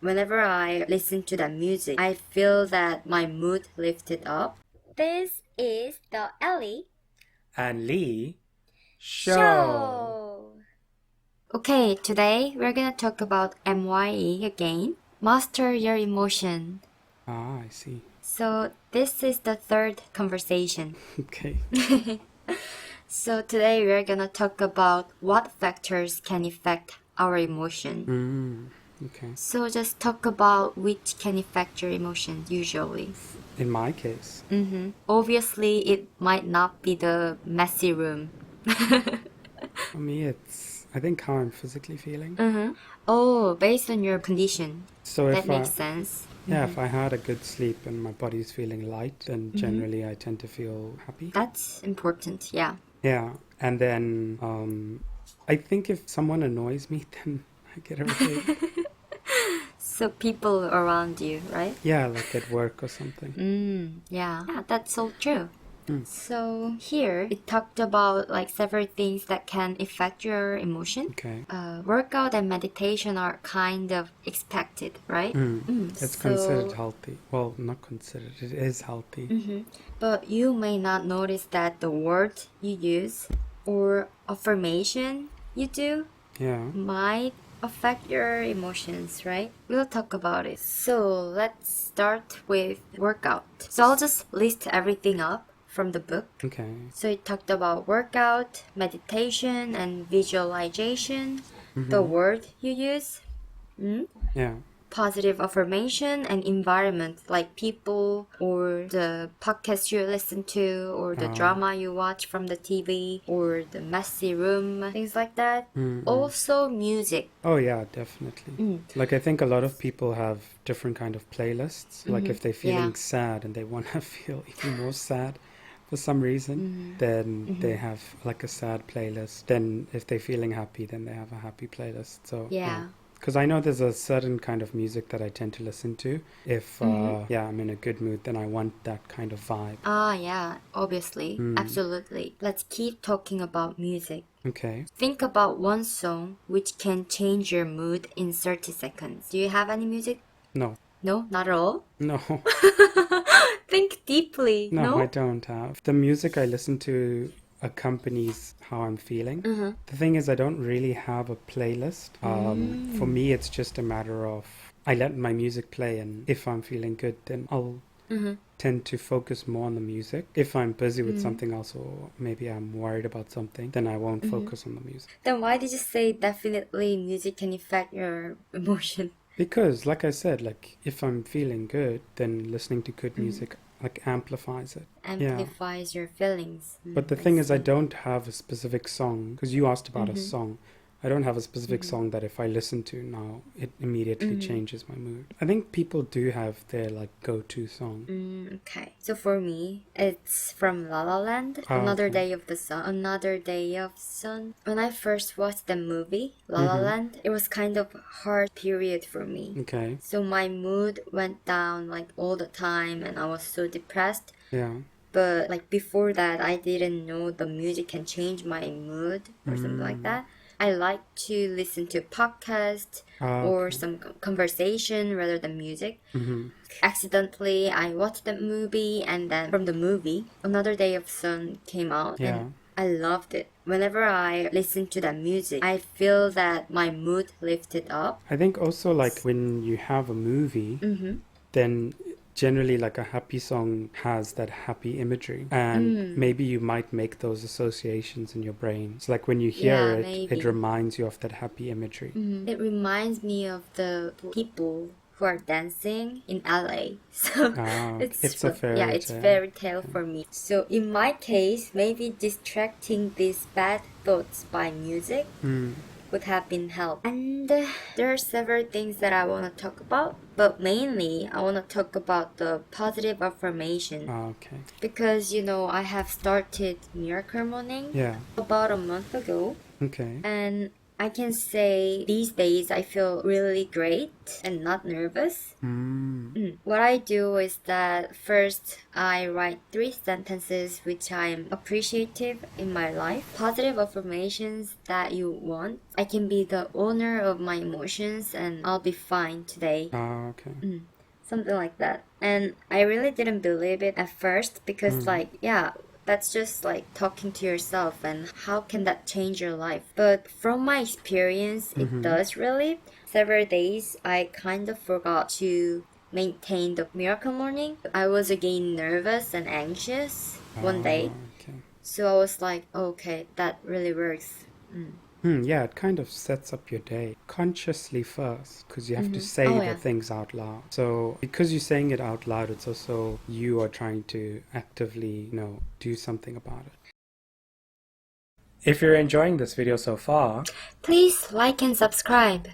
whenever I listen to that music, I feel that my mood lifted up. This is the Ellie and Lee Show. Okay, today we're gonna talk about MYE again. Master your emotion. Ah, I see. So this is the third conversation. Okay. So today we're gonna talk about what factors can affect our emotion. Okay. So just talk about which can affect your emotion usually. In my case. Obviously, it might not be the messy room. For me, it's, I think, how I'm physically feeling. Oh, based on your condition. So That if makes sense. Yeah, if I had a good sleep and my body's feeling light, then generally I tend to feel happy. That's important, yeah. Yeah, and then I think if someone annoys me, then I get irritated. So people around you, right? Yeah, like at work or something. Yeah, that's so true. So here it talked about like several things that can affect your emotion. Okay. Workout and meditation are kind of expected, right? It's considered healthy. Well, not considered. It is healthy. But you may not notice that the word you use or affirmation you do Yeah. might affect your emotions, right? We'll talk about it. So let's start with workout. So I'll just list everything up from the book. Okay. So it talked about workout, meditation, and visualization, the word you use, Yeah. positive affirmation, and environment like people or the podcast you listen to or the drama you watch from the TV or the messy room, things like that. Also music. Oh yeah, definitely. Like I think a lot of people have different kind of playlists. Like if they're feeling sad and they want to feel even more sad for some reason, then they have like a sad playlist. Then if they're feeling happy, then they have a happy playlist. So Yeah. because I know there's a certain kind of music that I tend to listen to. If I'm in a good mood, then I want that kind of vibe. Ah, yeah, obviously. Absolutely. Let's keep talking about music. Okay. Think about one song which can change your mood in 30 seconds. Do you have any music? No. No, not at all? No. Think deeply. No, I don't have. The music I listen to accompanies how I'm feeling. The thing is, I don't really have a playlist. For me, it's just a matter of I let my music play, and if I'm feeling good, then I'll tend to focus more on the music. If I'm busy with something else, or maybe I'm worried about something, then I won't focus on the music. Then why did you say definitely music can affect your emotion? Because, like I said, like if I'm feeling good, then listening to good music like amplifies it. Amplifies your feelings. But the thing is, I don't have a specific song, because you asked about a song. I don't have a specific song that if I listen to now, it immediately changes my mood. I think people do have their like go-to song. Okay. So for me, it's from La La Land, Another Day of the Sun. Another Day of Sun. When I first watched the movie, La La Land, it was kind of a hard period for me. Okay. So my mood went down like all the time and I was so depressed. Yeah. But like before that, I didn't know the music can change my mood or something like that. I like to listen to podcasts or some conversation rather than music. Accidentally, I watched the movie, and then from the movie, Another Day of Sun came out, and I loved it. Whenever I listen to that music, I feel that my mood lifted up. I think also like when you have a movie, then generally like a happy song has that happy imagery, and maybe you might make those associations in your brain. So like when you hear it reminds you of that happy imagery. It reminds me of the people who are dancing in LA. So it's a fairy tale. it's fairy tale for me. So in my case, maybe distracting these bad thoughts by music would have been help. And there are several things that I want to talk about, but mainly I want to talk about the positive affirmation. Okay. Because I have started Miracle Morning about a month ago. Okay. And I can say these days I feel really great and not nervous. What I do is that first I write 3 sentences which I'm appreciative in my life. Positive affirmations that you want. I can be the owner of my emotions and I'll be fine today. Okay. Something like that. And I really didn't believe it at first because that's just like talking to yourself and how can that change your life? But from my experience, it does really. Several days I kind of forgot to maintain the miracle morning. I was again nervous and anxious one day. Okay. So I was like, okay, that really works. Yeah, it kind of sets up your day consciously first because you have to say Oh, the yeah. things out loud. So because you're saying it out loud, it's also you are trying to actively, do something about it. If you're enjoying this video so far, Please like and subscribe.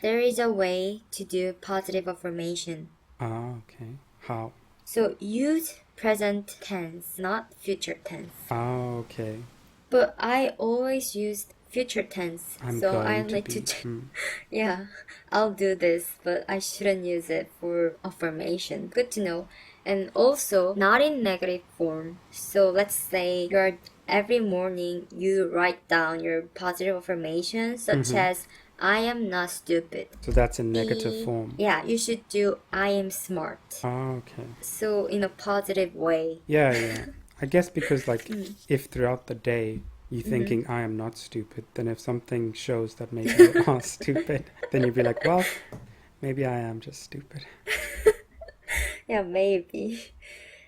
There is a way to do positive affirmation. okay. How? So use present tense, not future tense. Okay. But I always used future tense. I'm So I going to like be. to yeah, I'll do this, but I shouldn't use it for affirmation. Good to know. And also not in negative form. So let's say every morning you write down your positive affirmations such as I am not stupid. So that's in negative form. Yeah, you should do I am smart. Okay. So in a positive way. Yeah. I guess because if throughout the day you're thinking I am not stupid, then if something shows that maybe you are stupid, then you'd be like, well, maybe I am just stupid. Yeah, maybe.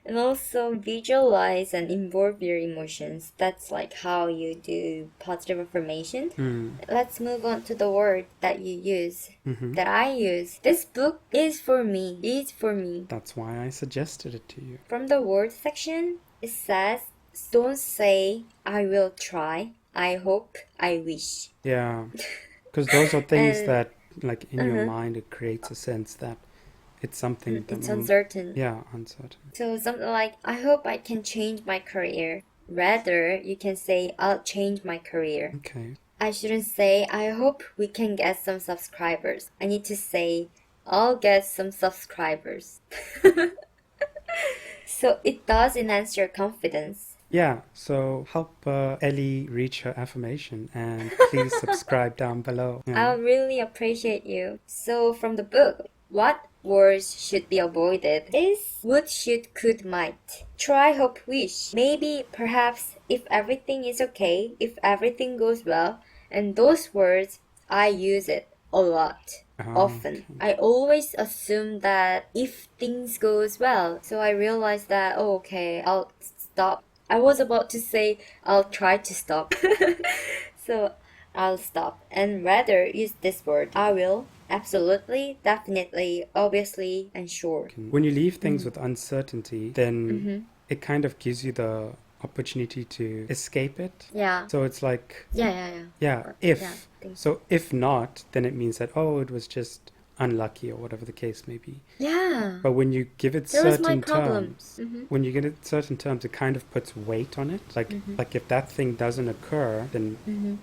And also visualize and involve your emotions. That's like how you do positive affirmation. Let's move on to the word that you use, that I use. This book is for me. Is for me. That's why I suggested it to you. From the word section, it says, don't say I will try, I hope, I wish. Yeah. Because those are things And that, in your mind, it creates a sense that it's something that it's uncertain. Yeah, uncertain. So something like, I hope I can change my career. Rather, you can say, I'll change my career. Okay. I shouldn't say, I hope we can get some subscribers. I need to say, I'll get some subscribers. So it does enhance your confidence. Yeah, so help Ellie reach her affirmation and please subscribe down below. Yeah. I'll really appreciate you. So from the book, what words should be avoided is would, should, could, might. Try, hope, wish. Maybe, perhaps, if everything is okay, if everything goes well. And those words, I use it a lot. Often. Okay. I always assume that if things goes well. So I realized that, okay, I'll stop. I was about to say I'll try to stop. So I'll stop and rather use this word. I will. Absolutely, definitely, obviously, and sure. When you leave things with uncertainty, then it kind of gives you the opportunity to escape it. Yeah. So it's like, Yeah. So if not, then it means that, it was just unlucky or whatever the case may be. Yeah. But when you give it That was my certain problem. terms, when you give it certain terms, it kind of puts weight on it. Like if that thing doesn't occur, then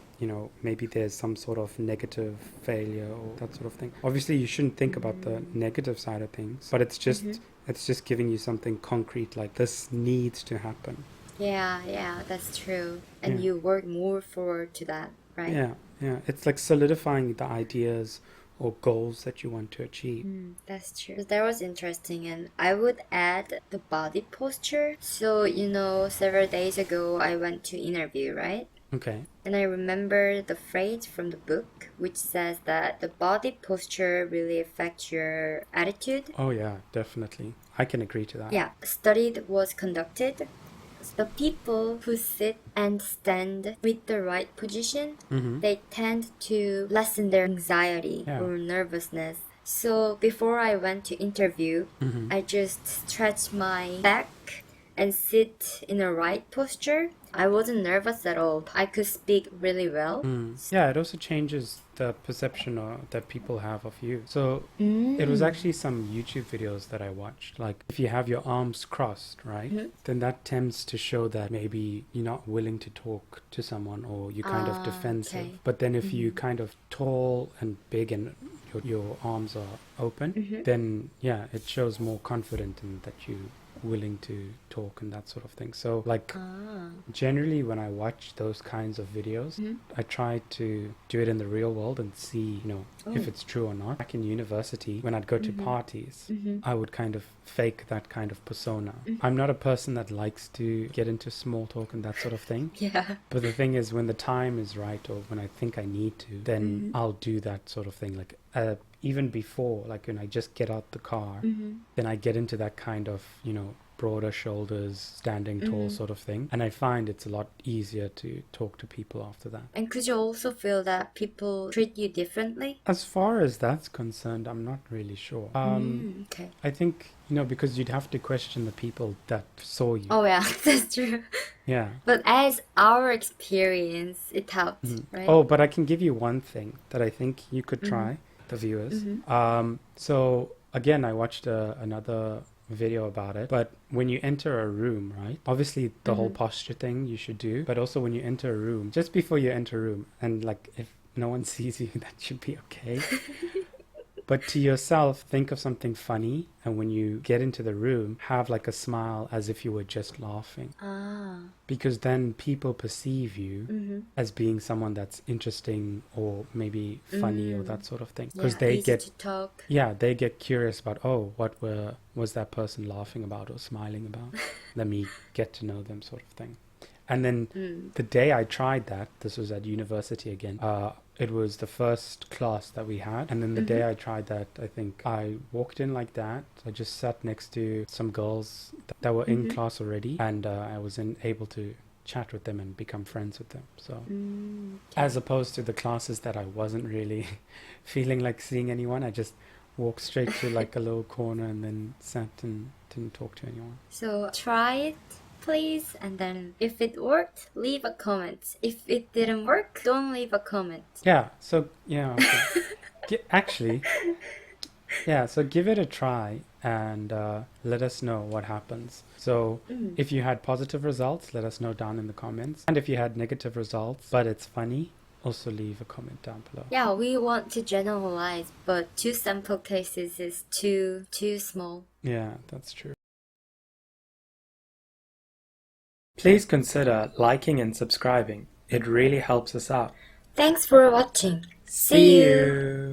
maybe there's some sort of negative failure or that sort of thing. Obviously, you shouldn't think about the negative side of things, but it's just giving you something concrete, like this needs to happen. Yeah, that's true. And you work more forward to that, right? Yeah. It's like solidifying the ideas or goals that you want to achieve. That's true. That was interesting, and I would add the body posture. So, several days ago I went to interview, right? Okay. And I remember the phrase from the book which says that the body posture really affects your attitude. Oh yeah, definitely. I can agree to that. Yeah, a study that was conducted. The people who sit and stand with the right position, they tend to lessen their anxiety or nervousness. So before I went to interview, I just stretched my back and sit in a right posture. I wasn't nervous at all. I could speak really well. Yeah, it also changes the perception that people have of you. So it was actually some YouTube videos that I watched. Like if you have your arms crossed, right, then that tends to show that maybe you're not willing to talk to someone, or you're kind of defensive. Okay. But then if you kind of tall and big and your arms are open, then yeah, it shows more confident in that you willing to talk and that sort of thing. So like generally when I watch those kinds of videos, I try to do it in the real world and see, you know, if it's true or not. Back in university, when I'd go to parties, I would kind of fake that kind of persona. I'm not a person that likes to get into small talk and that sort of thing. Yeah. But the thing is, when the time is right, or when I think I need to, then I'll do that sort of thing. Like even before, like when I just get out the car, then I get into that kind of, you know, broader shoulders, standing tall sort of thing. And I find it's a lot easier to talk to people after that. And could you also feel that people treat you differently? As far as that's concerned, I'm not really sure. Okay. I think, you know, because you'd have to question the people that saw you. Oh yeah, that's true. Yeah. But as our experience, it helped, right? Oh, but I can give you one thing that I think you could try, the viewers. So again, I watched another video about it, but when you enter a room, right, obviously the whole posture thing you should do, but also when you enter a room, just before you enter a room, and like if no one sees you, that should be okay. But to yourself, think of something funny, and when you get into the room, have like a smile as if you were just laughing. Because then people perceive you as being someone that's interesting or maybe funny or that sort of thing. Because Yeah, they easy get to talk. yeah, they get curious about, oh, what was that person laughing about or smiling about? Let me get to know them, sort of thing. And then the day I tried that, this was at university again, it was the first class that we had. And then the day I tried that, I think I walked in like that. I just sat next to some girls that were in class already. And I was able to chat with them and become friends with them. So as opposed to the classes that I wasn't really feeling like seeing anyone, I just walked straight to like a little corner and then sat and didn't talk to anyone. So try it, please, and then if it worked, leave a comment. If it didn't work, don't leave a comment. Yeah, so yeah, okay. Actually, yeah, so give it a try and let us know what happens. So if you had positive results, let us know down in the comments. And if you had negative results, but it's funny, also leave a comment down below. Yeah, we want to generalize, but 2 sample cases is too small. Yeah, that's true. Please consider liking and subscribing. It really helps us out. Thanks for watching. See you!